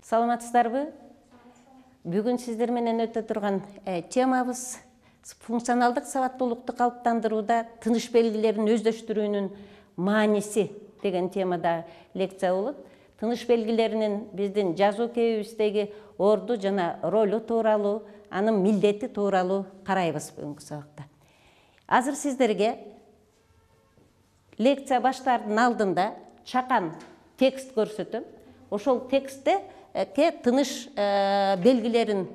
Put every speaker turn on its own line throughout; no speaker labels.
Саламатсыздарбы? Бүгін сіздер менен өтө турган темабыз функционалдык сабаттуулукту калыптандырууда тыныш белгилерин өздөштүрүүнүн мааниси деген темада лекция болот. Тыныш белгилеринин биздин жазуу кебибиздеги орду жана ролу тууралуу, анын милдети тууралуу карайбыз бүгүнкү сабакта. Азыр сиздерге лекция баштаардын алдында чакан текст көрсөтөм. Ошол текстте тыныш белгилерин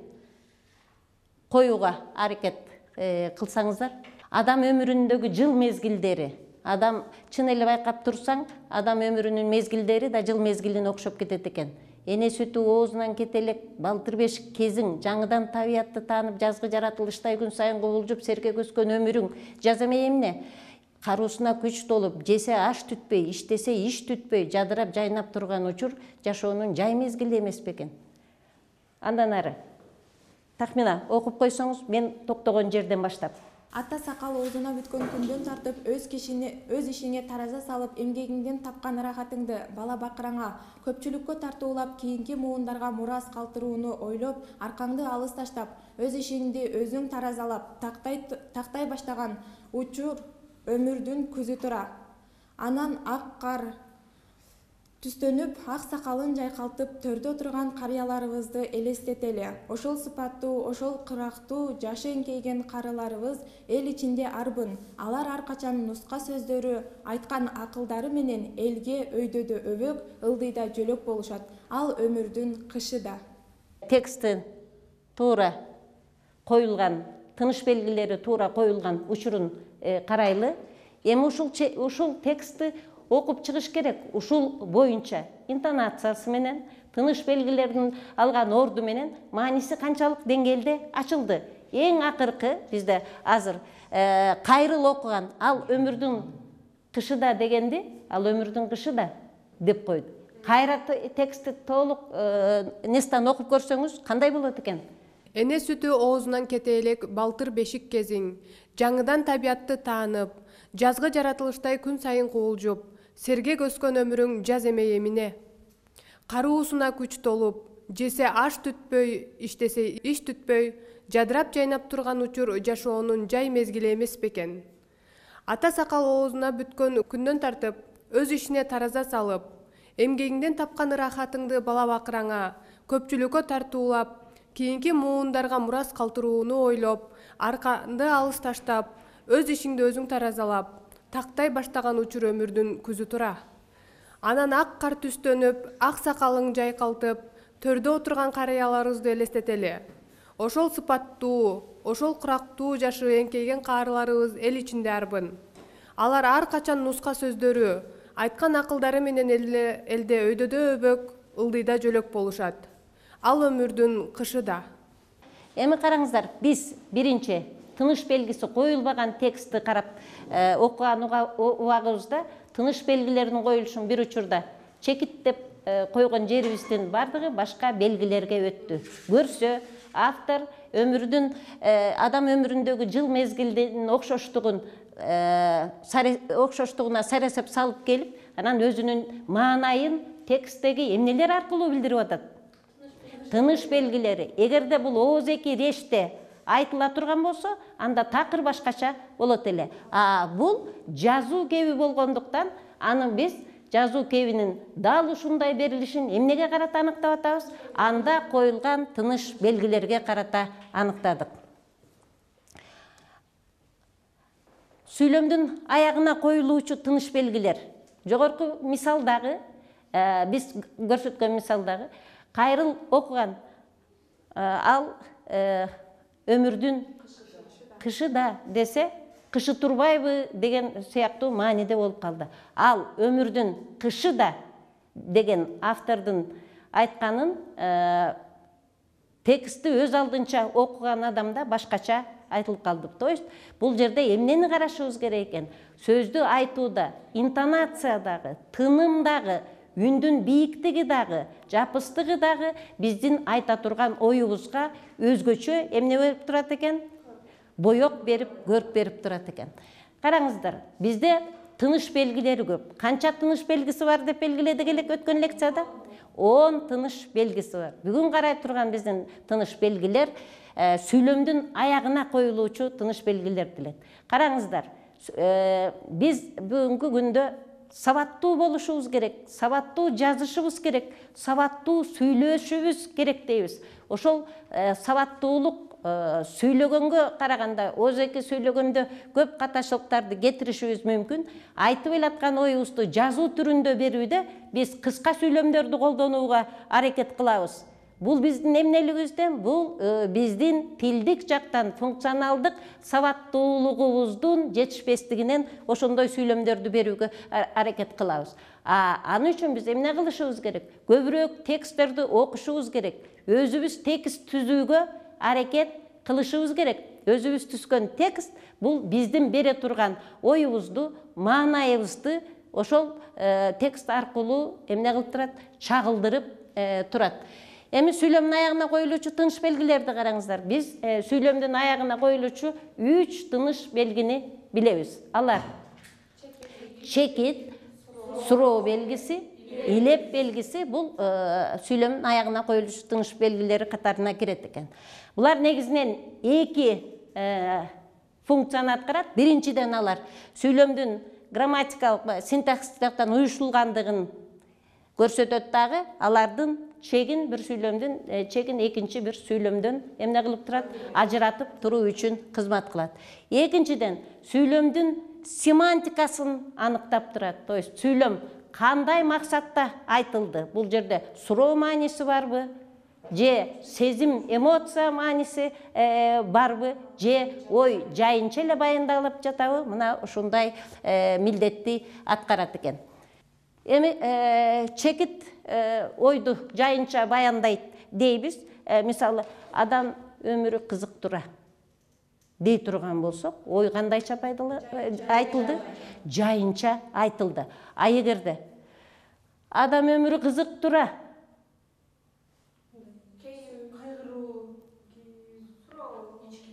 коюуга аракет кылсаңыздар. Адам өмүрүндөгү жыл мезгилдери, адам чын эле байкап турсаң, адам өмүрүнүн мезгилдери да жыл мезгилине окшоп кетет экен. Эне сүтү оозунан кете элек, балтыр бешик кезиң, жаңыдан табиятты таанып, жазгы жаратылыштай күн сайын кубулжуп, серкек өскөн өмүрүң жаз эмей эмне? Каруусуна күч толуп, жесе аш түтпөй, иштесе иш түтпөй, жадырап жайнап турган учур жашоонун жай мезгили эмес бекен. Андан ары тахмина окуп койсоңуз, мен токтогон жерден баштап.
Ата сакал оозуна бүткөн күндөн тартып өз ишиңе тараза салып, эмгегиңден тапкан ырахатыңды бала бакыраңа көпчүлүккө тартуулап, кийинки муундарга мурас калтырууну ойлоп, аркаңды алыс таштап, өз ишиңди өзүң таразалап, тактай баштаган учур өмүрдүн күзү тура. Анан ак кар түстөнүп, ак сакалын жайкалтып, төрдө турган карыяларыбызды элестетели. Ошол сыпаттуу, ошол кырактуу, жашы эңкейген карыларыбыз эл ичинде арбын. Алар ар качан нуска сөздөрү, айткан акылдары менен элге өйдөдө өбөк, ылдыйда жөлөк болушат. Ал өмүрдүн кышы да.
Тексти туура коюлган, тыныш белгилери туура коюлган учурун карайлы. Эми ушул текстти окуп чыгыш керек. Ушул боюнча интонациясы менен, тыныш белгилерин алган орду менен мааниси канчалык деңгээлде ачылды. Эң акыркы бизде азыр кайрыл окуган ал өмүрдүн кышы да дегенди, ал өмүрдүн кышы да деп койду. Кайра текстти толук нестан окуп көрсөңүз кандай болот экен?
Эне сүтү оозунан кете элек, балтыр бешик кезиң, жаңыдан табиятты таанып, жазгы жаратылыштай күн сайын кубулжуп, сергек өскөн өмүрүң жаз эмей эмне? Каруусуна күч толуп, жесе аш түтпөй, иштесе иш түтпөй, жадырап жайнап турган учур жашоонун жай мезгили эмес бекен. Ата сакал оозуна бүткөн күндөн тартып, өз ишине тараза салып, эмгегиңден тапкан ырахатыңды бала бакыраңа көпчүлүккө тартуулап, кийинки муундарга мурас калтырууну ойлоп, арканды алыс таштап, өз ишиңди өзүң таразалап, тактай баштаган учур өмүрдүн күзү тура. Анан ак кар түстөнүп, ак сакалың жайкалтып, төрдө отурган карыяларыбызды элестетели. Ошол сыпаттуу, ошол кырактуу жашы эңкейген каарыларыбыз эл ичинде арбын. Алар ар качан нуска сөздөрү, айткан акылдары менен элде өйдөдө өбөк, ылдыйда жөлөк болушат. Ал өмүрдүн кышы да.
Эми караңыздар, биз биринчи тыныш белгиси коюлбаган текстти карап окуган убагыбызда тыныш белгилеринин коюлушун бир учурда чекиттеп койгон жерибиздин бардыгы башка белгилерге өттү. Көрсө, автор адам өмүрүндөгү жыл мезгилдин окшоштугуна сарасап салып келип, анан өзүнүн маанайын тексттеги эмнелер аркылуу билдирип атат. Тыныш белгилери. Эгерде бул ооз-эки реште айтыла турган болсо, анда такыр башкача болот эле. Бул жазуу кеби болгондуктан, аны биз жазуу кебинин дал ушундай берилишин эмнеге карата аныктап атабыз? Анда коюлган тыныш белгилерге карата аныктадык. Сүйлөмдүн аягына коюлуучу тыныш белгилер. Жогорку мисалдагы, биз көрсөткөн мисалдагы кайрыл окуган ал өмүрдүн кышы да десе, кышы турбайбы деген сыяктуу мааниде болуп калды. Ал өмүрдүн кышы да деген автордун айтканын текстти өз алдынча окуган адамда башкача айтылып калды. То есть бул жерде эмнени карашыбыз керек экен? Сөздү айтууда, интонациядагы, тынымдагы, үндүн бийиктиги дагы, жапыстыгы дагы биздин айта турган оюбузга өзгөчө эмне берип турат экен? Боек берип, көрк берип турат экен. Караңыздар, бизде тыныш белгилери көп. Канча тыныш белгisi бар деп белгиледик элек өткөн лекцияда? 10 тыныш белгisi бар. Бүгүн карай турган биздин тыныш белгилер сүйлөмдүн аягына коюлуучу тыныш белгилер делет. Караңыздар, биз бүгүнкү күндө сабаттуу болушубуз керек, сабаттуу жазышыбыз керек, сабаттуу сүйлөшүбүз керек дейбиз. Ошол сабаттуулук сүйлөгөнгө караганда, өзеки сүйлөгөндө көп каташылыктарды кетиришибиз мүмкүн. Айтып элаткан оюбузду жазуу түрүндө берүүдө биз кыска сүйлөмдөрдү колдонууга аракет кылабыз. Бул биздин эмнелигибизден, бул биздин тилдик жактан функционалдык сабаттуулугубуздун жетишпестигинен ошондой сүйлөмдөрдү берүүгө аракет кылабыз. Аны үчүн биз эмне кылышыбыз керек? Көбүрөөк тексттерди окушубуз керек. Өзүбүз текст түзүүгө аракет кылышыбыз керек. Өзүбүз түзгөн текст бул биздин бере турган оюбузду, маанайыбызды ошол текст аркылуу эмне кылып турат? Чагылдырып турат. Эми сүйлөмдүн аягына коюлуучу тыныш белгилерди караңыздар. Биз сүйлөмдүн аягына коюлуучу 3 тыныш белгини билебиз. Алар: чекит, суроо белгиси, илеп белгиси бул сүйлөмдүн аягына коюлуучу тыныш белгилери катарына кирет экен. Булар негизинен 2 функцияны аткарат. Биринчиден алар сүйлөмдүн грамматикалык, синтаксистик жактан уюшулгандыгын көрсөтөт дагы, алардын чегин бир сүйлөмдүн чегин экинчи бир сүйлөмдөн эмне кылып турат? Ажыратып туруу үчүн кызмат кылат. Экинчиден сүйлөмдүн семантикасын аныктап турат. То есть сүйлөм кандай максатта айтылды? Бул жерде суроо мааниси барбы? Же сезим, эмоция мааниси барбы? Же ой жайынча эле баяндалып жатабы? Мына ушундай милдетти аткарат экен. Эми чекит ойду жайынча баяндайт дейбиз. Мисалы, адам өмүрү кызык тура дей турган болсок, ой кандайча айтылды? Жайынча айтылды. А эгерде адам өмүрү кызык тура,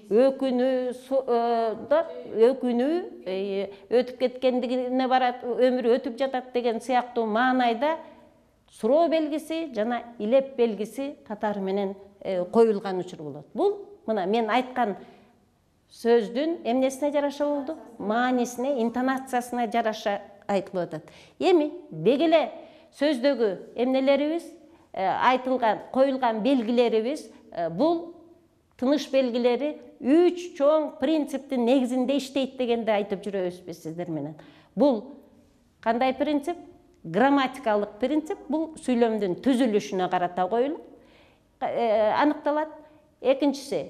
өкүнүү өтүп кеткендигине барат, өмүрү өтүп жатат деген сыяктуу маанайда суроо белгиси жана илеп белгиси катары менен коюлган учур болот. Бул мына мен айткан сөздүн эмнесине жараша болду? Маанисине, интонациясына жараша айтылып атат. Эми бегеле сөздөгү эмнелерибиз, айтылган, коюлган белгилерибиз, бул тыныш белгилери 3 чоң принциптин негизинде иштейт дегенди айтып жүрөбүз биз сиздер менен. Бул кандай принцип? Грамматикалык принцип. Бул сүйлөмдүн түзүлүшүнө карата коюлуп аныкталат. Экинчиси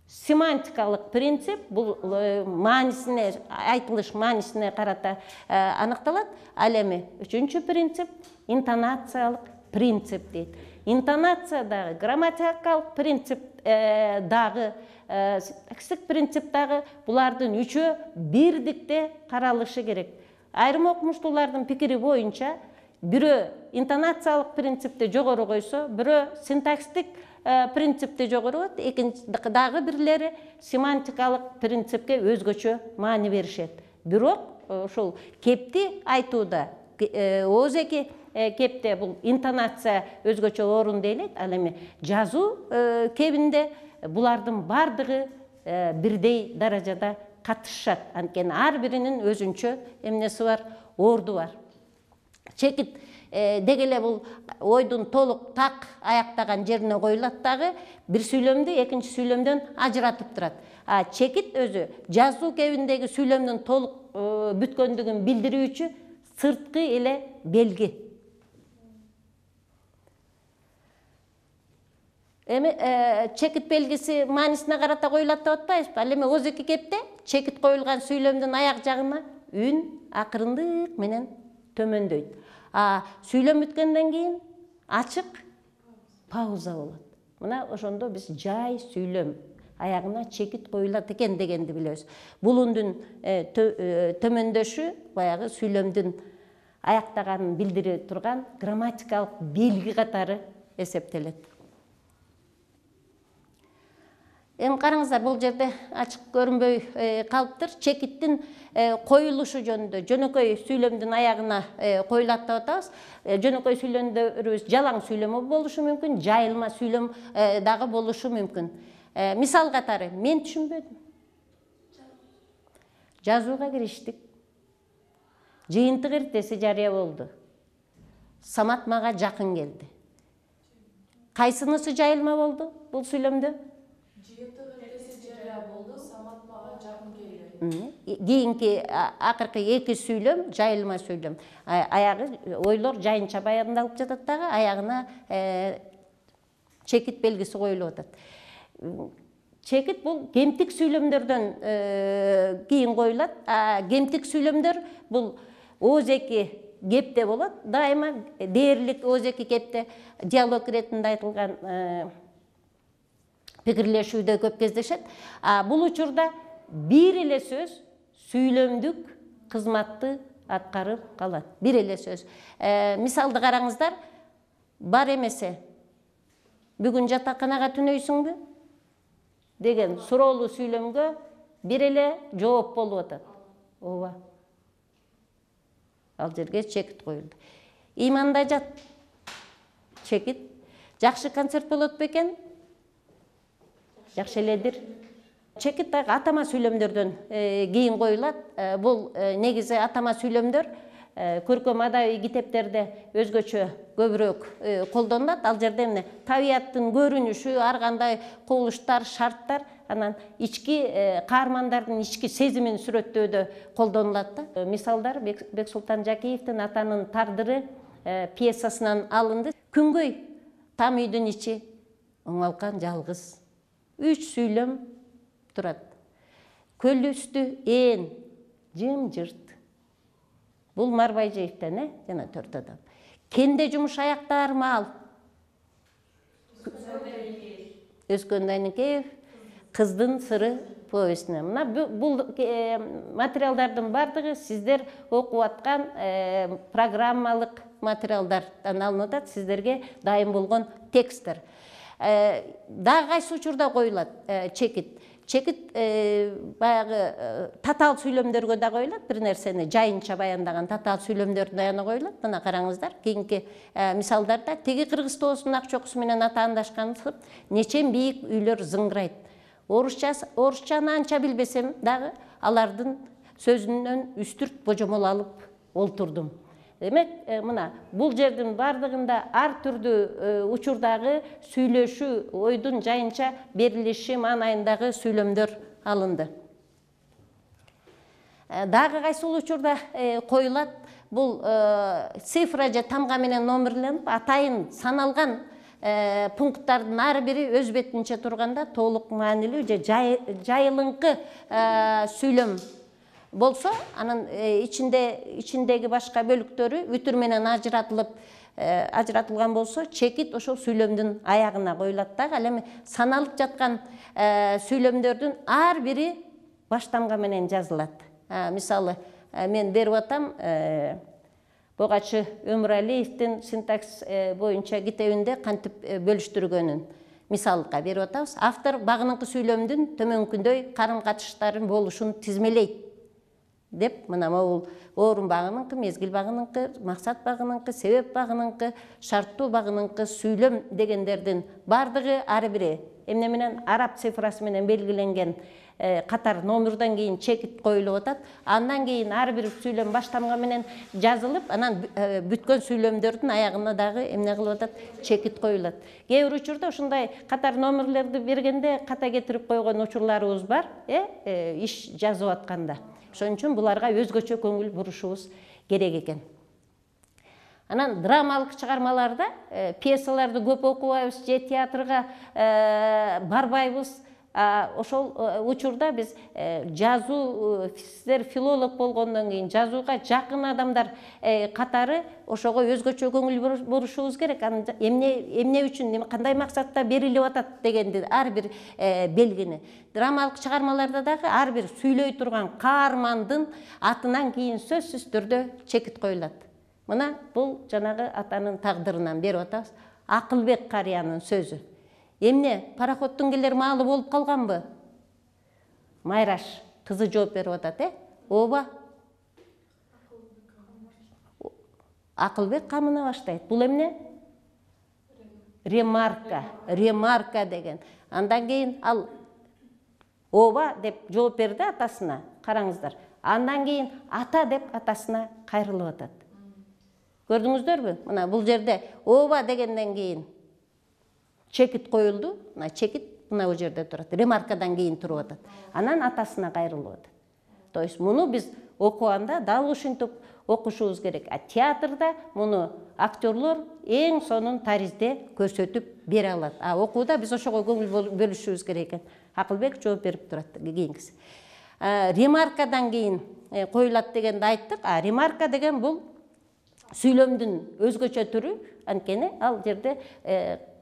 семантикалык принцип. Бул маанисине, айтылыш маанисине карата аныкталат. Ал эми үчүнчү принцип интонациялык принцип дейт. Интонация дагы, грамматикалык принцип дагы, синтаксистик принцип дагы булардын үчөө бирдикте каралышы керек. Айрым окумуштуулардын пикири боюнча, бирөө интонациялык принципти жогору койсо, бирөө синтаксистик принципти жогору коет, экинчи дагы бирлери семантикалык принципке өзгөчө маани беришет. Бирок ошол кепти айтууда, озеки кепте бул интонация өзгөчө орун дейлет. Ал эми жазуу кебинде булардын бардыгы бирдей даражада катышат. Анткени ар биринин өзүнчө эмнеси бар? Орду бар. Чекит дегеле бул ойдун толук так аяктаган жерине коюлат дагы, бир сүйлөмдү экинчи сүйлөмдөн ажыратып турат. Чекит өзү жазуу кебиндеги сүйлөмдүн толук бүткөндүгүн билдирүүчү сырткы эле белги. Эми чекит белгиси маанисине карата коюлат деп атпайбызбы? Ал эми озеки кепте чекит коюлган сүйлөмдүн аяк жагына үн акырындык менен төмөндөйт. Сүйлөм бүткөндөн кийин ачык пауза болот. Мына ошондо биз жай сүйлөм аягына чекит коюлат экен дегенди билебиз. Бул үндүн төмөндөшү баягы сүйлөмдүн аяктаганын билдире турган грамматикалык белги катары эсептелет. Эми караңыздар, бул жерде ачык көрүнбөй калыптыр. Чекиттин коюлушу жөнүндө жөнөкөй сүйлөмдүн аягына коюлат деп атабыз. Жөнөкөй сүйлөмдөрүбүз жалаң сүйлөм болушу мүмкүн, жайылма сүйлөм дагы болушу мүмкүн. Мисал катары, мен түшүнбөдүм. Жазууга кириштик. Жыйынтык эртеси жарыя болду. Самат мага жакын келди. Кайсынысы жайылма болду бул сүйлөмдө? Кийинки акыркы эки сүйлөм жайылма сүйлөм. Аягы ойлор жайынча баяндалып жатат дагы, аягына чекит белгиси коюлуп атат. Чекит бул кемтик сүйлөмдөрдөн кийин коюлат. Кемтик сүйлөмдөр бул ооз-эки кепте болот. Дайыма дээрлик ооз-эки кепте диалог иретинде айтылган пикирлешүүдө көп кездешет. Бул учурда бир эле сөз сүйлөмдүк кызматты аткарып калат. Бир эле сөз. Мисалды караңыздар. Бар эмесе, бүгүн жатаканага түнөйсүңбү? Деген суроолуу сүйлөмгө бир эле жооп болуп атат. Ооба. Ал жерге чекит коюлду. Иманда жат. Чекит. Жакшы концерт болот бекен? Жакшы эледир. Чекит дагы атама сүйлөмдөрдөн кийин коюлат. Бул негизи атама сүйлөмдөр көркөм адабий китептерде өзгөчө көбүрөөк колдонулат. Ал жерде эмне? Табияттын көрүнүшү, ар кандай кубулуштар, шарттар, анан ички каармандардын ички сезимин сүрөттөөдө колдонулат да. Мисалдар Бексултан Жакиевдин Атанын тардыры пьесасынан алынды. Күнгөй там үйдүн ичи оңалкан жалгыз. 3 сүйлөм турат. Көл үстү ээн, жым-жырт. Бул Марбайжиевден, жана 4 адам. Кенде жумуш аяктаар маал. Өскөн Дайникеев, Кыздын сыры повестине. Мына бул материалдардын бардыгы сиздер окуп аткан программалык материалдардан алынып атат, сиздерге дайым болгон тексттер. Дагы кайсы учурда коюлат чекит? Чекит баягы татаал сүйлөмдөргө да коюлат, бир нерсени жайынча баяндаган татаал сүйлөмдөрдүн аягына коюлат. Мына караңыздар, кийинки мисалдарда теги кыргыз тоосунун ак чокусу менен атаандашкансып, нечен бийик үйлөр зыңгырайт. Орусчаны анча билбесем дагы алардын сөзүнөн үстүрт божомол алып олтурдум. Демек, мына бул жердин бардыгында ар түрдүү учурдагы сүйлөшүү, ойдун жайынча берилиши маанайындагы сүйлөмдөр алынды. Дагы кайсыл учурда коюлат? Бул цифра же тамга менен номерленип, атайын саналган пункттардын ар бири өз бетинче турганда толук маанилүү же жайылыңкы сүйлөм болсо, анын ичиндеги башка бөлүктөрү үтүр менен ажыратылган болсо, чекит ошол сүйлөмдүн аягына коюлат дагы. Ал эми саналып жаткан сүйлөмдөрдүн ар бири баштамга менен жазылат. Мисалы, мен берип атам Богачы Өмүралиевдин синтакс боюнча китебинде кантип бөлүштүргөнүн мисалга берип атабыз. Автор багыныңкы сүйлөмдүн төмөнкүндөй карым-катыштардын болушун тизмелейт деп, мына бул орун багыныңкы, мезгил багыныңкы, максат багыныңкы, себеп багыныңкы, шарттуу багыныңкы сүйлөм дегендердин бардыгы ар бири эмне менен араб цифрасы менен белгиленген катар номерден кийин чекит коюлуп атат. Андан кийин ар бир сүйлөм баштамга менен жазылып, анан бүткөн сүйлөмдөрдүн аягына дагы эмне кылып атат? Чекит коюлат. Кээ бир учурда ушундай катар номерлерди бергенде ката кетирип койгон учурларыбыз бар, иш жазып атканда. Ошон үчүн буларга өзгөчө көңүл бурушубуз керек экен. Анан драмалык чыгармаларда пьесаларды көп окубайбыз, же театрга барбайбыз. Ошол учурда биз жазуу, сиздер филолог болгондон кийин жазууга жакын адамдар катары ошого өзгөчө көңүл бурушубуз керек. Эмне үчүн, кандай максатта берилип атат дегенди ар бир белгини. Драмалык чыгармаларда дагы ар бир сүйлөй турган каармандын атынан кийин сөзсүз түрдө чекит коюлат. Мына бул жанагы атанын тагдырынан берип атабыз. Акылбек карыянын сөзү. Эмне, пароходдун келер маалы болуп калганбы? Майраш кызы жооп берип атат, ооба. Акылбек камына баштайт. Бул эмне? Ремарка деген. Андан кийин ал ооба деп жооп берди атасына. Караңыздар. Андан кийин ата деп атасына кайрылып атат. Көрдүңүздөрбү? Мына бул жерде ооба дегенден кийин чекит коюлду. Мына чекит мына бул жерде турат. Ремаркадан кийин туруп атат. Анан атасына кайрылып атат. То есть муну биз окуганда дал ушинтип окушубуз керек. А театрда муну актерлор эң сонун таризде көрсөтүп бере алат. А окууда биз ошого көңүл бөлүшүбүз керек экен. Акылбек жооп берип турат кийинкиси. Ремаркадан кийин коюлат дегенди айттык. А ремарка деген бул сүйлөмдүн өзгөчө түрү. Анткени ал жерде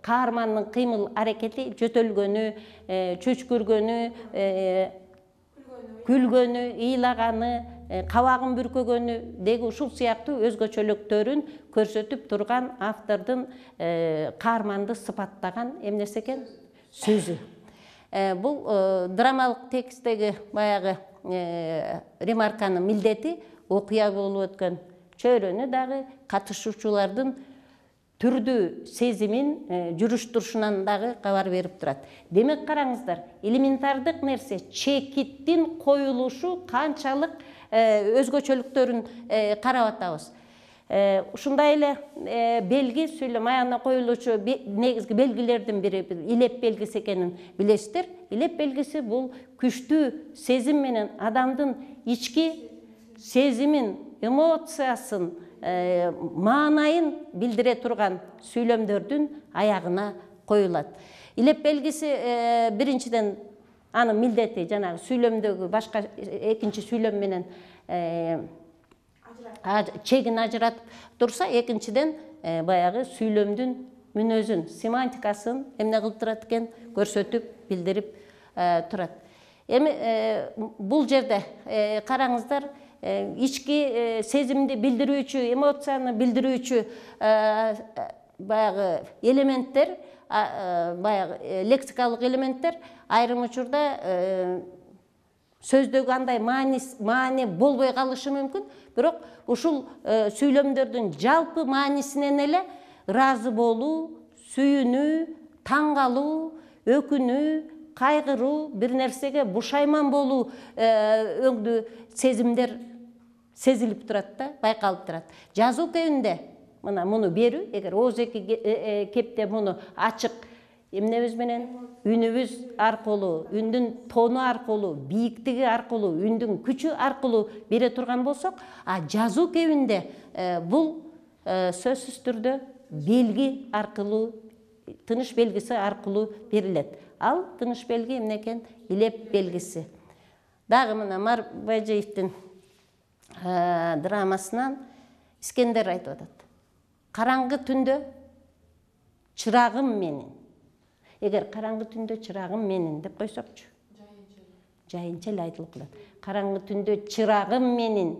каармандын кыймыл аракети жөтөлгөнү, чөчкүргөнү, күлгөнү, ыйлаганы, кабагын бүркөгөнү деги ушул сыяктуу өзгөчөлүктөрүн көрсөтүп турган автордун каарманды сыпаттаган эмнеси экен? Сөзү. Бул драмалык тексттеги баягы ремарканын милдети окуя болуп өткөн чөйрөнү дагы катышуучулардын түрдүү сезимин жүрүш турушунан дагы кабар берип турат. Демек караңыздар, элементардык нерсе чекиттин коюлушу канчалык өзгөчөлүктөрүн карап атабыз. Ушундай эле белги сүйлөм аягына коюлуучу негизги белгилердин бири илеп белгиси экенин билесиздер. Илеп белгиси бул күчтүү сезим менен адамдын ички сезимин, эмоциясын, маанайын билдире турган сүйлөмдөрдүн аягына коюлат. Илеп белгиси биринчиден анын милдети жанагы сүйлөмдөгү башка экинчи сүйлөм менен чегин ажыратып турса, экинчиден баягы сүйлөмдүн мүнөзүн, семантикасын эмне кылып турат экен көрсөтүп билдирип турат. Эми бул жерде караңыздар, ички сезимди билдирүүчү, эмоцияны билдирүүчү баягы элементтер, баягы лексикалык элементтер айрым учурда сөздөгү андай маани болбой калышы мүмкүн, бирок ушул сүйлөмдөрдүн жалпы маанисинен эле ыраазы болуу, сүйүнүү, таң калуу, өкүнүү, кайгыруу, бир нерсеге бушайман болуу өңдүү сезимдер сезилип турат да, байкалып турат. Жазуу кебинде мына муну берүү, эгер оозеки кепте муну ачык эмнебиз менен, үнүбүз аркылуу, үндүн тону аркылуу, бийиктиги аркылуу, үндүн күчү аркылуу бере турган болсок, а жазуу кебинде бул сөзсүз түрдө белги аркылуу, тыныш белгиси аркылуу берилет. Ал тыныш белги эмне экен? Илеп белгиси. Дагы мына Марбажиевдин драмасынан Искендер айтып атат. Караңгы түндө чырагым менин. Эгер караңгы түндө чырагым менин деп койсокчу. Жайынча эле айтылып калат. Караңгы түндө чырагым менин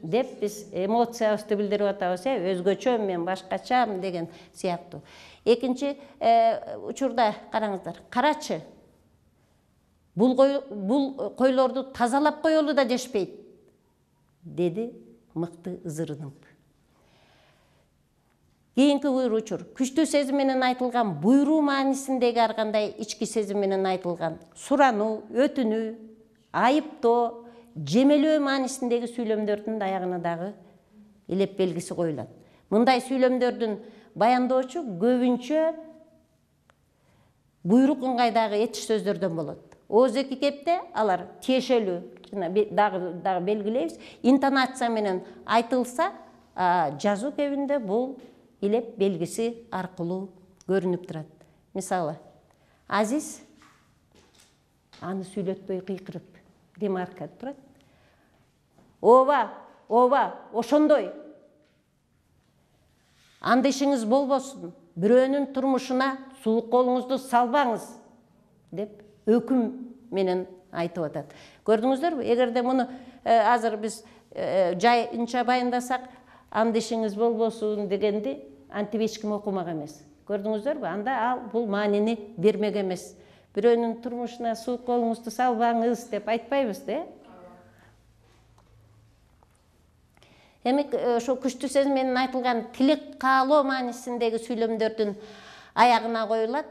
деп биз эмоциябызды билдирип атабыз, өзгөчө мен башкачам деген сыяктуу. Экинчи учурда караңыздар, карачы. Бул койлорду тазалап коелу да дешпейт, деди мыкты ызырынып. Кийинки буйруучур, күчтүү сезим менен айтылган буйруу маанисиндеги ар кандай ички сезим менен айтылган сурануу, өтүнүү, айыптоо, жемелөө маанисиндеги сүйлөмдөрдүн аягына дагы илеп белгиси коюлат. Мындай сүйлөмдөрдүн баяндоочу көбүнчө буйрук ыңгайдагы этиш сөздөрдөн болот. Оозеки кепте алар тиешелүү, дагы белгилейбиз, интонация менен айтылса, жазуу кебинде бул илеп белгиси аркылуу көрүнүп турат. Мисалы, Азиз аны сүйлөтпөй кыйкырып, ремарка турат. Ооба, ошондой. Андышыңыз болбосун, бирөөнүн турмушуна суук колуңузду салбаңыз, деп өкүм менен айтып атат. Көрдүңүздөрбү? Эгерде муну азыр биз жайынча баяндасак, андышыңыз болбосун дегенди антип эч ким окумак эмес. Көрдүңүздөрбү? Анда ал бул маанини бермек эмес. Бирөөнүн турмушуна суук колуңузду салбаңыз деп айтпайбыз да. Эми ошо күчтүү сөз менен айтылган тилек каалоо маанисиндеги сүйлөмдөрдүн аягына коюлат.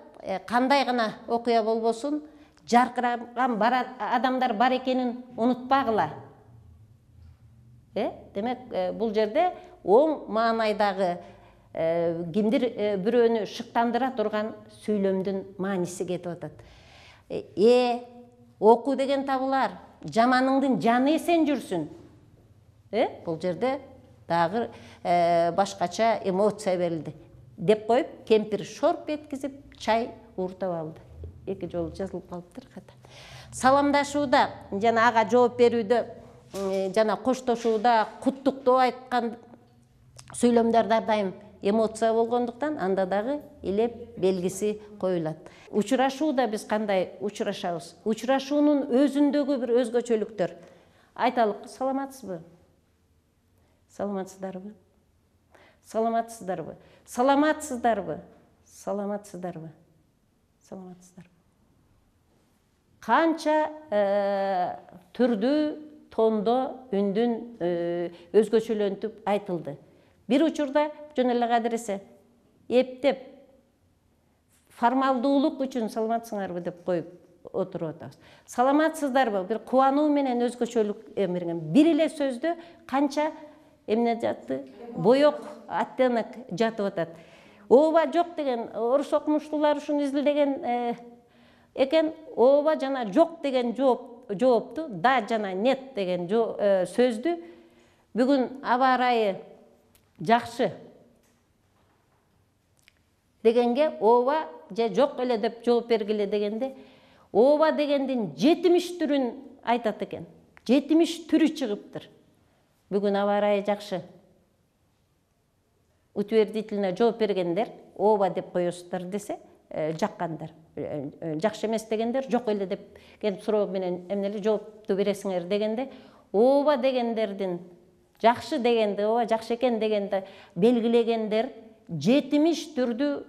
Кандай гана окуя болбосун, жаркыраган адамдар бар экенин унутпагыла. Демек, бул жерде оң маанайдагы кимдир бирөөнү шыктандыра турган сүйлөмдүн мааниси кетип атат. Окуу деген табылар, жаманыңдын жаны эсен жүрсүн. Бул жерде дагы башкача эмоция берилди. Деп коюп, кемпир шорп эткизип, чай ууртап алды. 2 жолу жазылып калыптыр ката. Саламдашууда, жана ага жооп берүүдө, жана коштошууда, куттуктоо айткан сүйлөмдөрдө дайым эмоция болгондуктан анда дагы илеп белгиси коюлат. Учурашууда биз кандай учурашабыз? Учурашуунун өзүндөгү бир өзгөчөлүктөр. Айталык, саламатсызбы? Саламатсыздарбы? Саламатсыздарбы? Саламатсыздарбы? Саламатсыздарбы? Саламатсыздарбы? Канча түрдүү, тондо, үндүн өзгөчөлөнтүп айтылды. Бир учурда жөн эле кадыресе эптеп формалдуулук үчүн саламатсыңарбы деп коюп отуруп атабыз. Саламатсыздарбы? Бир кубануу менен өзгөчөлүк эмерген. Бир эле сөздө канча эмне жатты? Боек, оттенок жатып атат. Ооба жок деген, орус окумуштуулар ушуну изилдеген экен. Ооба жана жок деген жоопту, да жана нет деген сөздү бүгүн аба ырайы жакшы дегенге ооба же жок эле деп жооп бергиле дегенде, ооба дегендин 70 түрүн айтат экен. 70 түрү чыгыптыр. Бүгүн аба ырайы жакшы. Утвердительно жооп бергендер ооба деп коесуздар десе, жаккандар. Жакшы эмес дегендер жок эле деп келип суроо менен эмнеле жоопту бересиңер дегенде, ооба дегендердин жакшы дегенде, ооба жакшы экен дегенде белгилегендер 70 түрдүү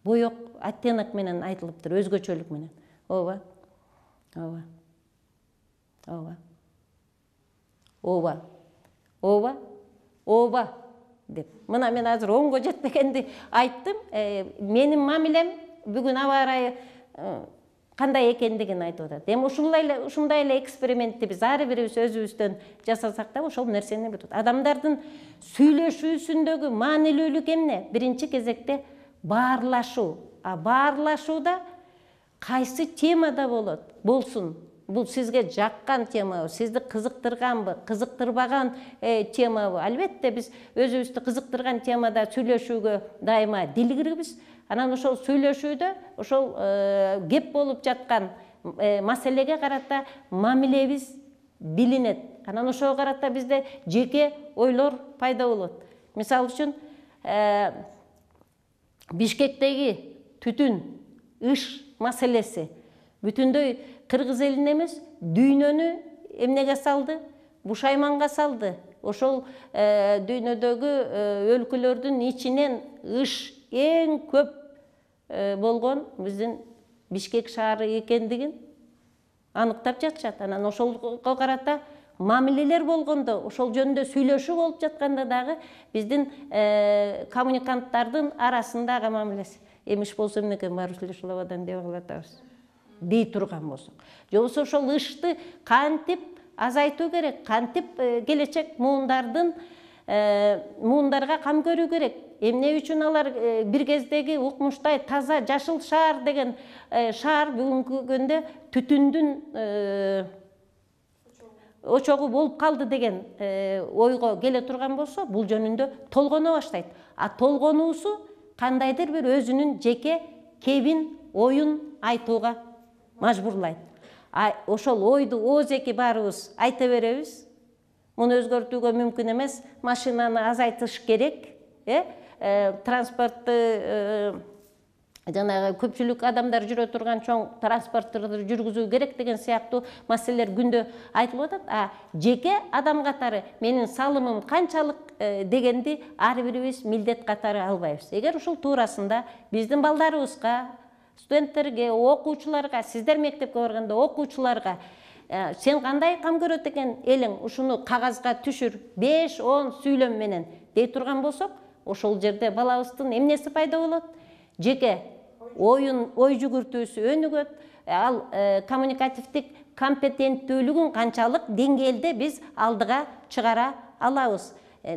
боек, оттенок менен айтылыптыр, өзгөчөлүк менен. Ооба, ооба, ооба, ооба, ооба, ооба деп. Мына мен азыр оңго жетпегенди айттым. Менин мамилем бүгүн аба ырайы кандай экендигин айтып атат. Эми ушундай эле экспериментти биз ар бирибиз өзүбүздөн жасасак да ошол нерсени билет. Адамдардын сүйлөшүүсүндөгү маанилүүлүк эмне? Биринчи кезекте баарлашуу. Баарлашууда кайсы темада болсун, бул сизге жаккан темабы, сизди кызыктырганбы, кызыктырбаган темабы? Албетте биз өзүбүздү кызыктырган темада сүйлөшүүгө дайыма дилгирбиз. Анан ошол сүйлөшүүдө ошол кеп болуп жаткан маселеге карата мамилебиз билинет. Анан ошого карата бизде жеке ойлор пайда болот. Мисалы үчүн Бишкектеги түтүн, ыш маселеси бүтүндөй кыргыз элин эмес, дүйнөнү эмнеге салды? Бушайманга салды. Ошол дүйнөдөгү өлкөлөрдүн ичинен ыш эң көп болгон биздин Бишкек шаары экендигин аныктап жатышат. Анан ошолго карата мамилелер болгондо, ошол жөнүндө сүйлөшүү болуп жатканда дагы биздин коммуниканттардын арасындагы мамилеси. Эмиш болсо эмнеке баары сүйлөшүп абадан деп атабыз. Дей турган болсок. Же болбосо ошол ышты кантип азайтуу керек, кантип келечек муундарга кам көрүү керек. Эмне үчүн алар бир кездеги укмуштай таза жашыл шаар деген шаар бүгүнкү күндө түтүндүн очогу болуп калды деген ойго келе турган болсо, бул жөнүндө толгоно баштайт. Толгонуусу кандайдыр бир өзүнүн жеке кебин, оюн айтууга мажбурлайт. Ошол ойду оозеки баарыбыз айта беребиз. Муну өзгөртүүгө мүмкүн эмес, машинаны азайтыш керек, транспортты жанагы көпчүлүк адамдар жүрө турган чоң транспортторду жүргүзүү керек деген сыяктуу маселелер күндө айтылып атат. А жеке адам катары менин салымым канчалык дегенди ар бирибиз милдет катары албайбыз. Эгер ушул туурасында биздин балдарыбызга, студенттерге, окуучуларга, сиздер мектепке барганда окуучуларга сен кандай кам көрөт экен элиң, ушуну кагазга түшүр, 5-10 сүйлөм менен дей турган болсок, ошол жерде балабыздын эмнеси пайда болот? Жеке ой жүгүртүүсү өнүгөт, ал коммуникативдик компетенттүүлүгүн канчалык деңгээлде биз алдыга чыгара алабыз.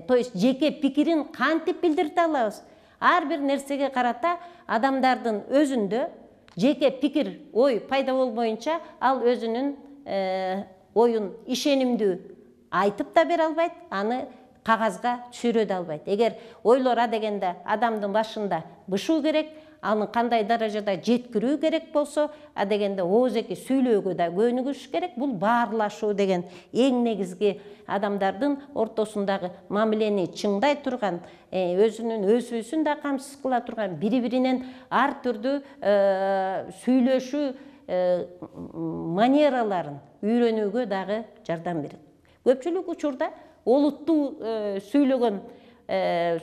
То есть жеке пикирин кантип билдирте алабыз? Ар бир нерсеге карата адамдардын өзүндө жеке пикир, ой пайда болбоюнча ал өзүнүн оюн ишенимдүү айтып да бере албайт, аны кагазга түшүрө да албайт. Эгер ойлор дегенде адамдын башында бышуу керек, аны кандай даражада жеткирүү керек болсо, дегенде оозеки сүйлөөгө да көнүгүш керек. Бул баарлашуу деген эң негизги адамдардын ортосундагы мамилени чыңдай турган, өзүнүн өсүүсүн да камсыз кыла турган, бири-биринен ар түрдүү сүйлөшүү манераларын үйрөнүүгө дагы жардам берет. Көпчүлүк учурда олуттуу сүйлөгөн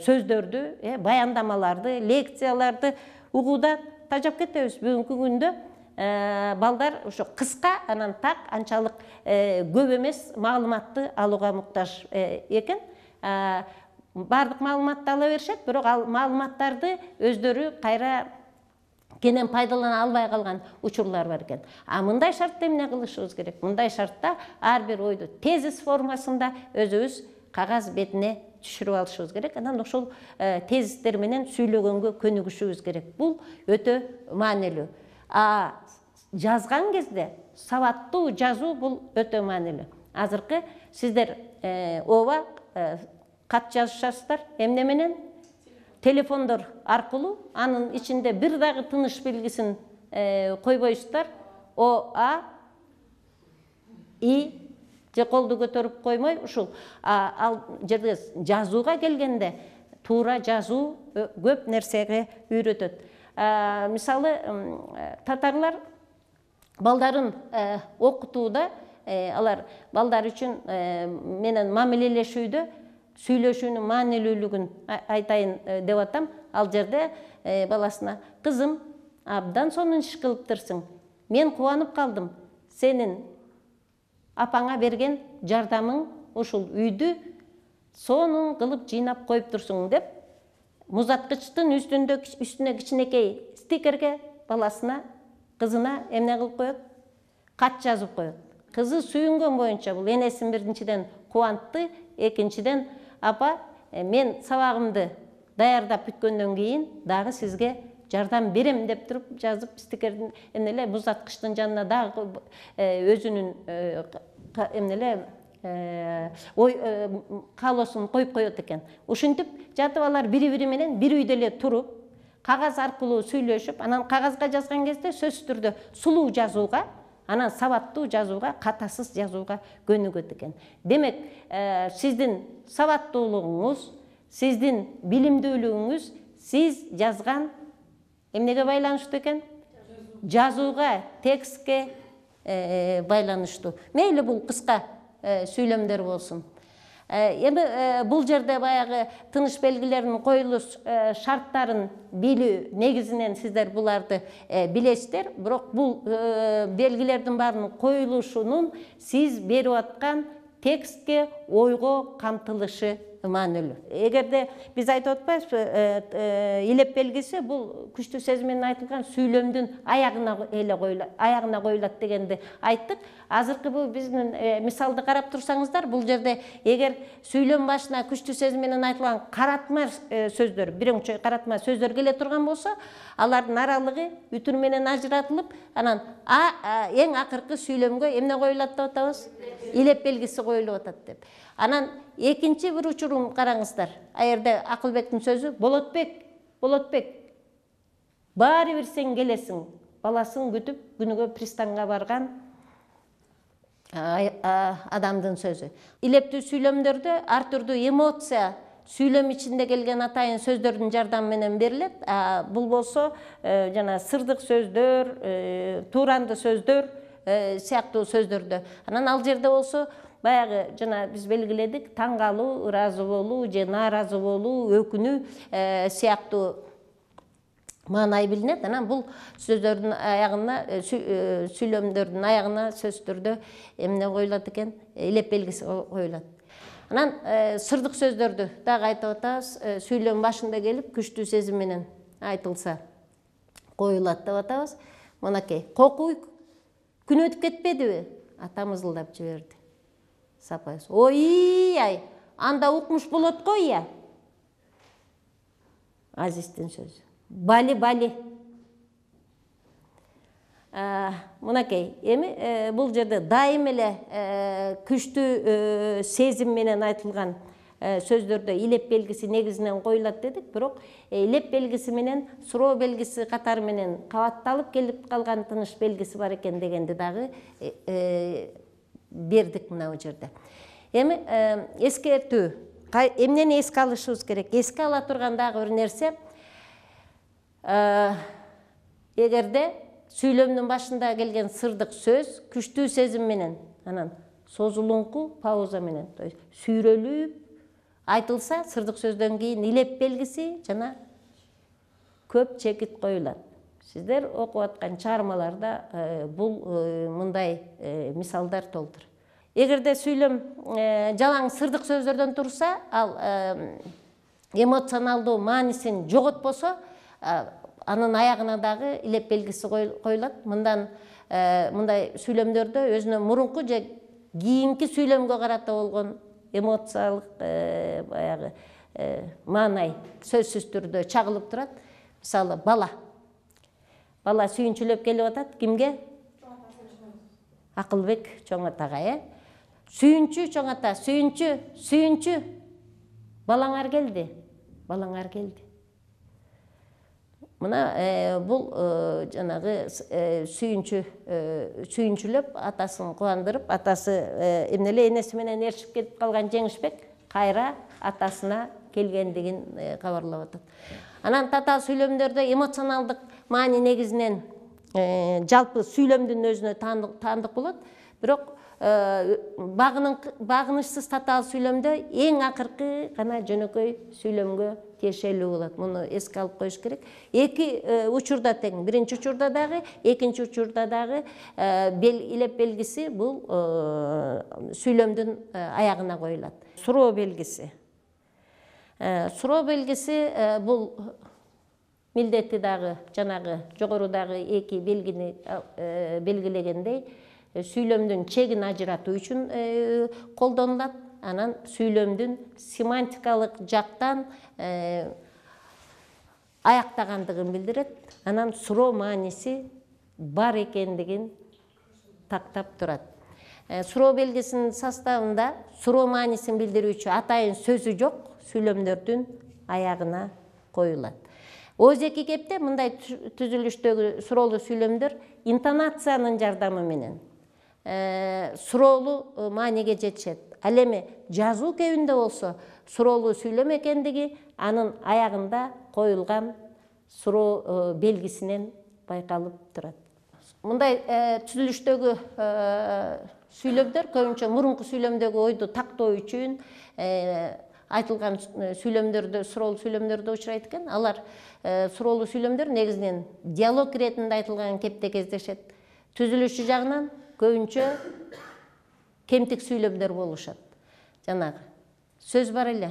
сөздөрдү, баяндамаларды, лекцияларды угууда тажап кетебиз. Бүгүнкү күндө балдар ошо кыска, анан так анчалык көп эмес маалыматты алууга муктаж экен. Бардык маалыматты ала беришет, бирок ал маалыматтарды өздөрү кайра кенен пайдалана албай калган учурлар бар экен. Мындай шартта эмне кылышыбыз керек? Мындай шартта ар бир ойду тезис формасында өзүбүз кагаз бетине түшүрүп алышыбыз керек. Анан ошол тезистер менен сүйлөгөнгө көнүгүшүбүз керек. Бул өтө маанилүү. Жазган кезде сабаттуу жазуу бул өтө маанилүү. Азыркы сиздер ооба кат жазышасыздар, эмне менен? Телефондор аркылуу, анын ичинде бир дагы тыныш белгисин койбойсуздар. О, А, И же колду көтөрүп коймой, ушул ал жерде жазууга келгенде туура жазуу көп нерсеге үйрөтөт. Мисалы, татарлар балдарын окутууда, алар балдар үчүн менен мамилелешүүдө сүйлөшүүнүн маанилүүлүгүн айтайын деп атам. Ал жерде баласына: кызым, абдан сонун иш кылыптырсың. Мен кубанып калдым. Сенин апаңа берген жардамың ушул үйдү сонун кылып жыйнап коюптурсуң деп, музаткычтын үстүнө кичинекей стикерге баласына, кызына эмне кылып коет? Кат жазып коет. Кызы сүйүнгөн боюнча бул энесин биринчиден кубантты, экинчиден: апа, мен сабагымды даярдап бүткөндөн кийин дагы сизге жардам берем деп туруп жазып, стикердин эмнеле музаткычтын жанына дагы өзүнүн эмнеле каалоосун коюп коет экен. Ушинтип жатып алар бири-бири менен бир үйдө эле туруп, кагаз аркылуу сүйлөшүп, анан кагазга жазган кезде сөзсүз түрдө сулуу жазууга, анан сабаттуу жазууга, катасыз жазууга көнүгөт экен. Демек, сиздин сабаттуулугуңуз, сиздин билимдүүлүгүңүз сиз жазган эмнеге байланыштуу экен? Жазууга, текстке байланыштуу. Мейли бул кыска сүйлөмдөр болсун. Эми бул жерде баягы тыныш белгилеринин коюлуш шарттарын билүү негизинен сиздер буларды билесиздер, бирок бул белгилердин баарынын коюлушунун сиз берип аткан текстке, ойго камтылышы маанилүү. Эгерде биз айтып атпайбызбы, илеп белгиси бул күчтүү сезим менен айтылган сүйлөмдүн аягына коюлат дегенди айттык. Азыркы бул биздин мисалды карап турсаңыздар, бул жерде эгер сүйлөм башына күчтүү сезим менен айтылган каратма сөздөр, бирөңчө каратма сөздөр келе турган болсо, алардын аралыгы бүтүн менен ажыратылып, анан эң акыркы сүйлөмгө эмне коюлат деп атабыз? Илеп белгиси коюлуп атат деп. Анан экинчи бир учурун караңыздар. Аерде Акылбектин сөзү: Болотбек, баары бир сен келесиң. Баласын күтүп күнүгө пристанга барган адамдын сөзү. Илептүү сүйлөмдөрдө ар түрдүү эмоция сүйлөм ичинде келген атайын сөздөрдүн жардамы менен берилет. Бул болсо жана сырдык сөздөр, тууранды сөздөр сыяктуу сөздөрдө. Анан ал жерде болсо баягы жана биз белгиледик, таң калуу, ыраазы болуу же нааразы болуу, өкүнүү сыяктуу маанай билинет. Анан бул сөздөрдүн аягына, сүйлөмдөрдүн аягына сөздөрдө эмне коюлат экен? Илеп белгиси коюлат. Анан сырдык сөздөрдү дагы айтып атабыз. Сүйлөм башында келип, күчтүү сезим менен айтылса коюлат деп атабыз. Мынакей, кокуй күн өтүп кетпедиби? Ата мызылдап жиберди. Сапайыз. Ой, ай, анда укмуш болот го, я. Азиздин сөзү. Бали. Мынакей, эми бул жерде дайым эле күчтүү сезим менен айтылган сөздөрдө илеп белгиси негизинен коюлат дедик, бирок илеп белгиси менен суроо белгиси катары менен кабатталып келип калган тыныш белгиси бар экен дегенди дагы бердик мына бул жерде. Эми эскертүү, эмнени эске алышыбыз керек? Эске ала турган дагы бир нерсе, эгерде сүйлөмдүн башында келген сырдык сөз күчтүү сезим менен, анан созулуңку пауза менен, сүйрөлүп айтылса, сырдык сөздөн кийин илеп белгиси жана көп чекит коюлат. Сиздер окуп аткан чыгармаларда бул мындай мисалдар толтур. Эгерде сүйлөм жалаң сырдык сөздөрдөн турса, ал эмоционалдуу маанисин жоготпосо, анын аягына дагы илеп белгиси коюлат. Мындай сүйлөмдөрдө өзүнө мурунку же кийинки сүйлөмгө карата болгон эмоциялык баягы маанай сөзсүз түрдө чагылып турат. Мисалы, бала сүйүнчүлөп келип атат. Кимге? Акылбек чоң атага, Сүйүнчү чоң ата, сүйүнчү. Балаңар келди. Мына бул жанагы сүйүнчүлөп атасын кубандырып, атасы эмнеле энеси менен ээрчип кетип калган Жеңишбек кайра атасына келгендигин кабарлап атат. Анан татаал сүйлөмдөрдө эмоционалдык маани негизинен жалпы сүйлөмдүн өзүнө таандык болот. Бирок багынычсыз татаал сүйлөмдө эң акыркы гана жөнөкөй сүйлөмгө тиешелүү болот. Муну эске алып коюш керек. Эки учурда тең. Биринчи учурда дагы, экинчи учурда дагы илеп белгиси бул сүйлөмдүн аягына коюлат. Суроо белгиси. Суроо белгиси бул милдети дагы жанагы жогорудагы эки белгини белгилегендей, сүйлөмдүн чегин ажыратуу үчүн колдонулат. Анан сүйлөмдүн семантикалык жактан аяктагандыгын билдирет. Анан суроо мааниси бар экендигин тактап турат. Суроо белгисинин составында суроо маанисин билдирүүчү атайын сөзү жок сүйлөмдөрдүн аягына коюлат. Өзеки кепте мындай түзүлүштөгү суроолуу сүйлөмдөр интонациянын жардамы менен суроолуу мааниге жетишет. Ал эми жазуу кебинде болсо суроолуу сүйлөм экендиги анын аягында коюлган суроо белгисинен байкалып турат. Мындай түзүлүштөгү сүйлөмдөр көбүнчө мурунку сүйлөмдөгү ойду тактоо үчүн айтылган сүйлөмдөрдө, суроолуу сүйлөмдөрдө учурайт экен. Алар суроолуу сүйлөмдөр негизинен диалог иретинде айтылган кепте кездешет. Түзүлүшү жагынан көбүнчө кемтик сүйлөмдөр болушат. Жанагы сөз бар эле.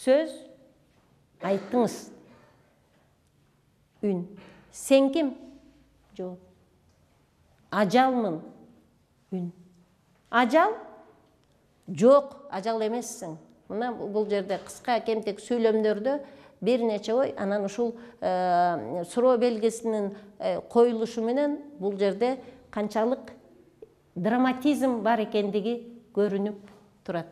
Сөз айттыңыз. Үн. Сен ким? Жооп. Ажалмын. Үн. Ажал? Жок, ажал эмессиң. Мына бул жерде кыска кемтик сүйлөмдөрдө бир нече ой, анан ушул суроо белгисинин коюлушу менен бул жерде канчалык драматизм бар экендиги көрүнүп турат.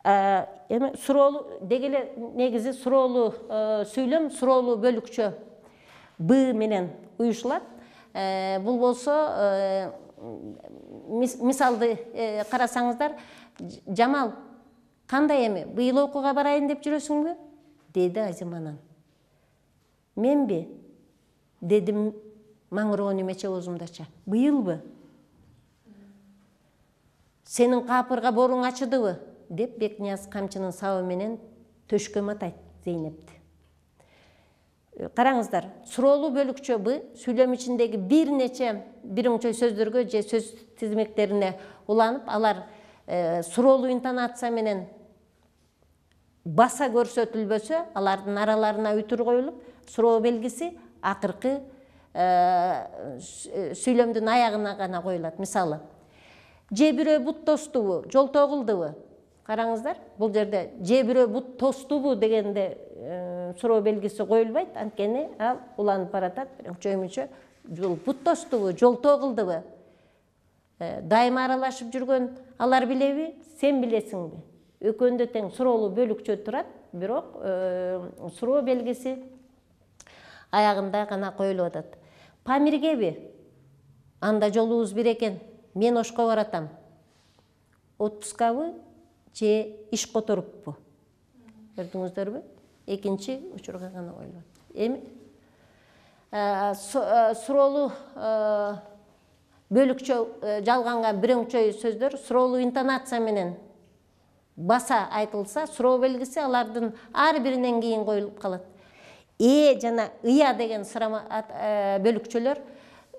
Эми суроолуу дегеле негизи суроолуу сүйлөм суроолуу бөлүкчө Б менен уюшулат. Бул болсо мисалды карасаңыздар, Жамал, Кандай эми, быйыл окууга барайын деп жүрөсүңбү? Деди Азим анан. Менби? Дедим маңыроо немече оозумдача. Быйылбы? Сенин капырга боруң ачыдыбы? Деп Бекнияз камчынын сабы менен төшкө матайт Зейнепти. Караңыздар, суроолуу бөлүкчө Б сүйлөм ичиндеги бир нече бирөңчөй сөздөргө же сөз тизмектерине уланып, алар суроолуу интонация менен баса көрсөтүлбөсө, алардын араларына үтүр коюлуп, суроо белгиси акыркы сүйлөмдүн аягына гана коюлат. Мисалы, же бирөө бут тостубу, жолтоо кылдыбы? Караңыздар, бул жерде же бирөө бут тостубу дегенде суроо белгиси коюлбайт, анткени ал уланып баратат, чөймүчө бут тостубу, жолтоо кылдыбы? Дайыма аралашып жүргөн алар билеби, сен билесиңби? Экөөндө тең суроолуу бөлүкчө турат, бирок суроо белгиси аягында гана коюлуп атат. Памиргеби? Анда жолубуз бир экен. Мен Ошко баратам. Отпускабы же иш которуппу? Көрдүңүздөрбү? Экинчи учурга гана коюлат. Эми суроолуу бөлүкчө жалганган бирөңчөй сөздөр суроолуу интонация менен баса айтылса, суроо белгиси алардын ар биринен кийин коюлуп калат. Жана ыя деген бөлүкчөлөр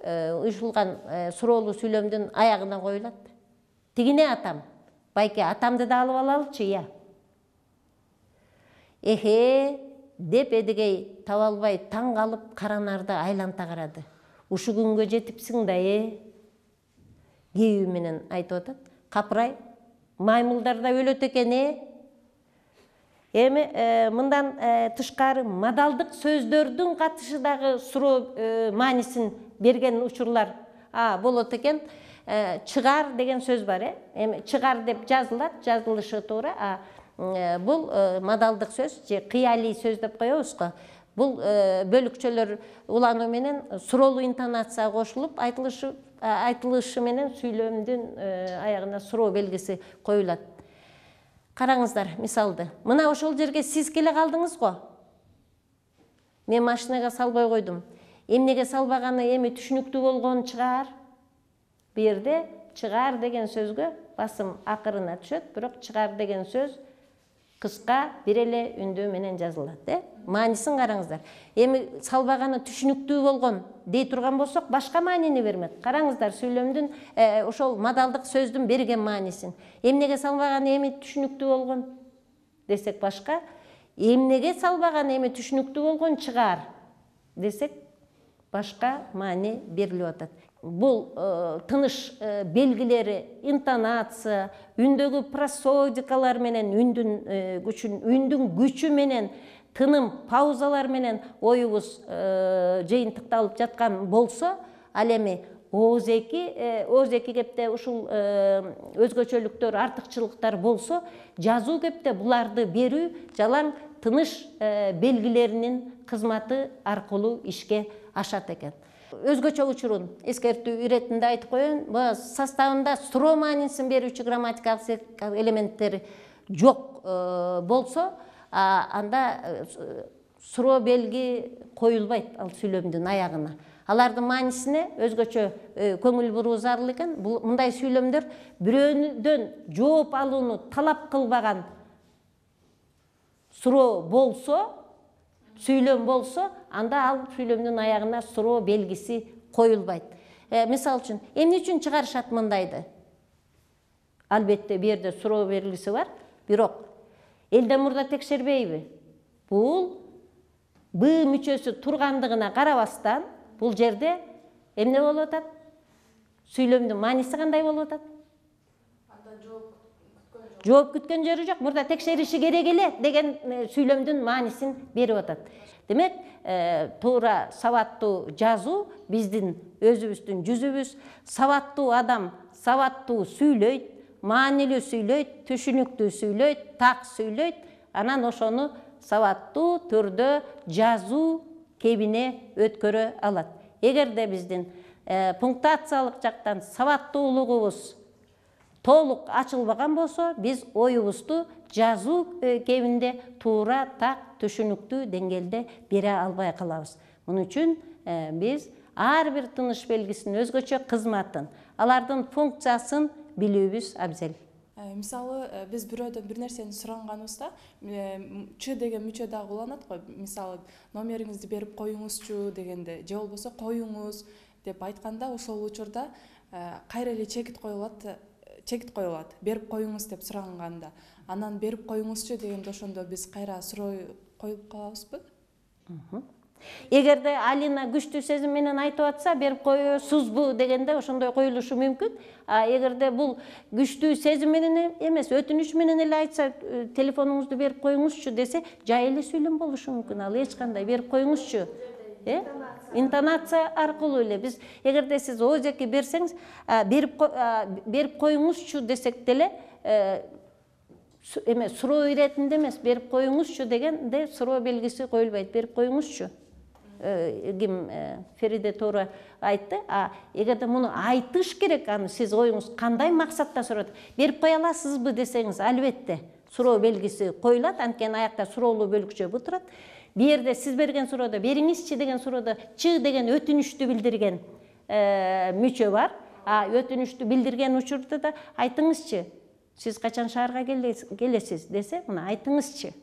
уюшулган суроолуу сүйлөмдүн аягына коюлат. Тигине атам, байке атамды да алып алалычы, ыя. Эхе деп Эдигей таба албай таң калып Каранарды айланта карады. Ушу күнгө жетипсиң да, кебүү менен айтып атат. Капырай, маймылдар да өлөт экен, Эми мындан тышкары мадалдык сөздөрдүн катышы дагы суроо маанисин берген учурлар болот экен. Чыгар деген сөз бар, Эми чыгар деп жазылат, жазылышы туура. Бул мадалдык сөз же кыялий сөз деп коебуз го. Бул бөлүкчөлөр улануу менен суроолуу интонация кошулуп, айтылышы менен сүйлөмдүн аягына суроо белгиси коюлат. Караңыздар, мисалды. Мына ошол жерге сиз келе калдыңыз го. Мен машинага салбай койдум. Эмнеге салбаганы эми түшүнүктүү болгон чыгар. Бу жерде чыгар деген сөзгө басым акырына түшөт, бирок чыгар деген сөз кыска бир эле үндүү менен жазылат, Маанисин караңыздар. Эми салбаганы түшүнүктүү болгон дей турган болсок, башка маанини бермек. Караңыздар, сүйлөмдүн ошол мадалдык сөздүн берген маанисин. Эмнеге салбаганы эми түшүнүктүү болгон десек башка, эмнеге салбаганы эми түшүнүктүү болгон чыгар десек башка маани берилип атат. Бул тыныш белгилери, интонация, үндөгү просодикалар менен үндүн күчү менен, тыным, паузалар менен оюбуз жыйынтыкталып жаткан болсо, ал эми ооз эки кепте ушул өзгөчөлүктөр, артыкчылыктар болсо, жазуу кепте буларды берүү жалаң тыныш белгилеринин кызматы аркылуу ишке ашат экен. Өзгөчө учурун эскертүү иретинде айтып коеюн. Бул составында суроо маанисин берүүчү грамматикалык элементтери жок болсо, анда суроо белги коюлбайт ал сүйлөмдүн аягына. Алардын маанисине өзгөчө көңүл буруу зарыл экен. Мындай сүйлөмдөр бирөөдөн жооп алууну талап кылбаган суроо болсо, сүйлөм болсо, анда ал сүйлөмдүн аягына суроо белгиси коюлбайт. Мисалы үчүн, эмне үчүн чыгарышат мындайды? Албетте, бу жерде суроо белгиси бар, бирок элден мурда текшербейби? Бул Б мүчөсү тургандыгына карабастан, бул жерде эмне болуп атат? Сүйлөмдүн мааниси кандай болуп атат? Жооп күткөн жери жок, мурда текшериши керек эле деген сүйлөмдүн маанисин берип атат. Демек, туура сабаттуу жазуу биздин өзүбүздүн жүзүбүз. Сабаттуу адам сабаттуу сүйлөйт, маанилүү сүйлөйт, түшүнүктүү сүйлөйт, так сүйлөйт. Анан ошону сабаттуу түрдө жазуу кебине өткөрө алат. Эгерде биздин пунктуациялык жактан сабаттуулугубуз толук ачылбаган болсо, биз оюбузду жазуу кебинде туура, так, түшүнүктүү деңгээлде бере албай калабыз. Муну үчүн биз ар бир тыныш белгисинин өзгөчө кызматын, алардын функциясын билүүбүз абзел.
Мисалы, биз бирөөдөн бир нерсени суранганыбызда, Ч деген мүчө дагы уланат го. Мисалы, номериңизди берип коюңузчу дегенде, же болбосо коюңуз деп айтканда, ошол учурда кайра эле чекит коюлат. Берип коюңуз деп суранганда. Анан берип коюңузчу дегенде ошондо биз кайра суроо коюп калабызбы?
Эгерде Алина күчтүү сезим менен айтып атса, берип коесузбу дегенде ошондой коюлушу мүмкүн. Эгерде бул күчтүү сезим менен эмес, өтүнүч менен эле айтса, телефонуңузду берип коюңузчу десе, жай эле сүйлөм болушу мүмкүн. Ал эч кандай берип коюңузчу. Интонация аркылуу эле биз, эгерде сиз озеки берсеңиз, берип коюңузчу десек деле, суроо иретинде эмес, берип коюңузчу дегенде суроо белгиси коюлбайт, берип коюңузчу. Ким Фериде туура айтты. Эгерде муну айтыш керек, аны сиз оюңуз кандай максатта сурат, берип кое аласызбы десеңиз, албетте суроо белгиси коюлат, анткени аякта суроолуу бөлүкчө бу турат. Бир жерде сиз берген суроодо, бериңизчи деген суроодо Ч деген өтүнүчтү билдирген мүчө бар. Өтүнүчтү билдирген учурда да айтыңызчы, сиз качан шаарга келесиз десе, мына айтыңызчы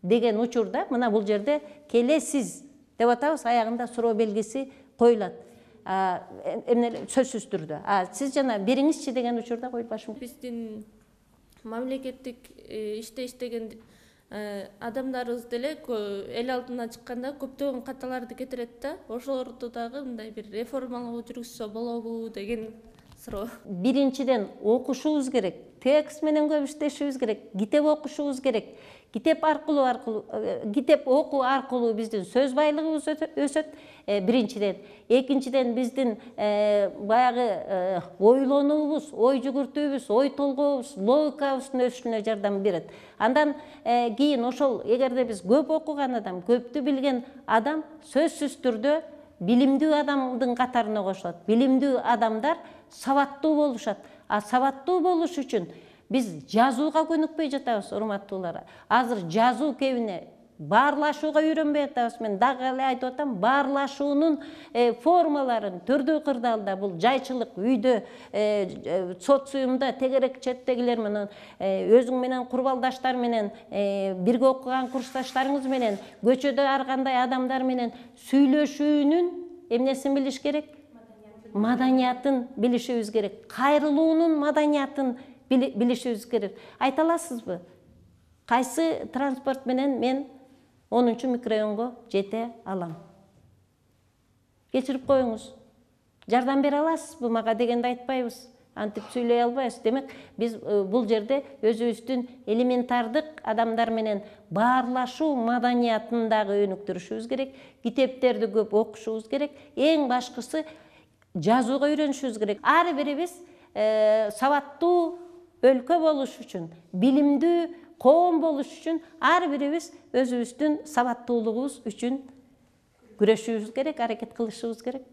деген учурда, мына бул жерде келесиз деп атабыз, аягында суроо белгиси коюлат. Сөзсүз түрдө. Сиз жана бериңизчи деген учурда коюлбашы мүмкүн.
Биздин мамлекеттик иште иштеген адамдарыбыз деле эл алдына чыкканда көптөгөн каталарды кетирет да, ошолорду дагы мындай бир реформалоо жүргүзсө болобу деген суроо. Биринчиден
окушубуз керек, текст менен көп иштешибиз керек, китеп окушубуз керек. Китеп окуу аркылуу биздин сөз байлыгыбыз өсөт, биринчиден. Экинчиден биздин баягы ойлонуубуз, ой жүгүртүүбүз, ой толгообуз, логикабыздын өсүшүнө жардам берет. Андан кийин ошол, эгерде биз көп окуган адам, көптү билген адам сөзсүз түрдө билимдүү адамдын катарына кошулат. Билимдүү адамдар сабаттуу болушат. Сабаттуу болуш үчүн биз жазууга көнүкпөй жатабыз, урматтуулар. Азыр жазуу кебине баарлашууга үйрөнбөй атабыз. Мен дагы эле айтып атам, баарлашуунун формаларын түрдүү кырдаалда, бул жайчылык үйдө, социумда тегерек четтегилер менен, өзүң менен курбалдаштар менен, бирге окуган курсташтарыңыз менен, көчөдө ар кандай адамдар менен сүйлөшүүнүн эмнесин билиш керек? Маданиятын билишибиз керек. Кайрылуунун маданиятын билишибиз керек. Айта аласызбы? Кайсы транспорт менен мен 10-чу микрорайонго жете алам? Кечирип коюңуз. Жардам бере аласызбы мага дегенде айтпайбыз. Антип сүйлөй албайбыз. Демек, биз бул жерде өзүбүздүн элементардык адамдар менен баарлашуу маданиятын дагы өнүктүрүшүбүз керек. Китептерди көп окушубуз керек. Эң башкысы жазууга үйрөнүшүбүз керек. Ар бирибиз сабаттуу өлкө болуш үчүн, билимдүү коом болуш үчүн ар бирибиз өзүбүздүн сабаттуулугубуз үчүн күрөшүбүз керек, аракет кылышыбыз керек.